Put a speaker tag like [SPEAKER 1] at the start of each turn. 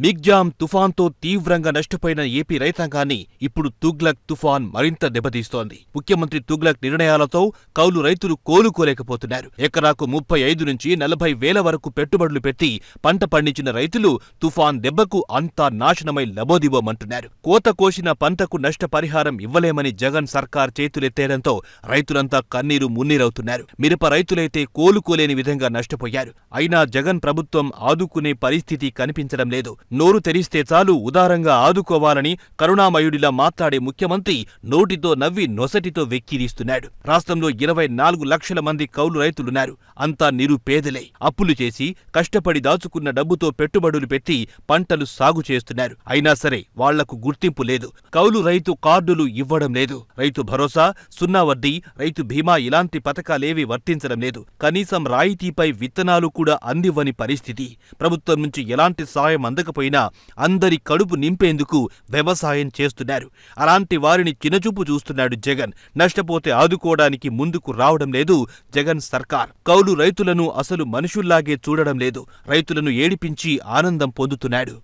[SPEAKER 1] మిగ్జామ్ తుఫాన్తో తీవ్రంగా నష్టపోయిన ఏపీ రైతాంగాన్ని ఇప్పుడు తుగ్లక్ తుఫాన్ మరింత దెబ్బతీస్తోంది. ముఖ్యమంత్రి తుగ్లక్ నిర్ణయాలతో కౌలు రైతులు కోలుకోలేకపోతున్నారు. ఎకరాకు 35 నుంచి 40 వేల వరకు పెట్టుబడులు పెట్టి పంట పండించిన రైతులు తుఫాన్ దెబ్బకు అంతా నాశనమై లబోదిబోమంటున్నారు. కోత కోసిన పంటకు నష్టపరిహారం ఇవ్వలేమని జగన్ సర్కార్ చేతులెత్తేయడంతో రైతులంతా కన్నీరు మున్నీరవుతున్నారు. మిరప రైతులైతే కోలుకోలేని విధంగా నష్టపోయారు. అయినా జగన్ ప్రభుత్వం ఆదుకునే పరిస్థితి కనిపించడం లేదు. నోరు తెరిస్తే చాలు ఉదారంగా ఆదుకోవాలని కరుణామయుడిలా మాట్లాడే ముఖ్యమంత్రి నోటితో నవ్వి నొసటితో వెక్కిరిస్తున్నాడు. రాష్ట్రంలో 24 లక్షల మంది కౌలు రైతులున్నారు. అంతా నిరుపేదలే. అప్పులు చేసి కష్టపడి దాచుకున్న డబ్బుతో పెట్టుబడులు పెట్టి పంటలు సాగు చేస్తున్నారు. అయినా సరే వాళ్లకు గుర్తింపు లేదు. కౌలు రైతు కార్డులు ఇవ్వడం లేదు. రైతు భరోసా, సున్నా వడ్డీ, రైతు బీమా ఇలాంటి పథకాలేవీ వర్తించడం లేదు. కనీసం రాయితీపై విత్తనాలు కూడా అందివ్వని పరిస్థితి. ప్రభుత్వం నుంచి ఎలాంటి సాయం అందకపోయినా అందరి కడుపు నింపేందుకు వ్యవసాయం చేస్తున్నారు. అలాంటి వారిని చిన్నచూపు చూస్తున్నాడు జగన్. నష్టపోతే ఆదుకోవడానికి ముందుకు రావడం లేదు జగన్ సర్కార్. కౌలు రైతులను అసలు మనుషుల్లాగే చూడడం లేదు. రైతులను ఏడిపించి ఆనందం పొందుతున్నాడు.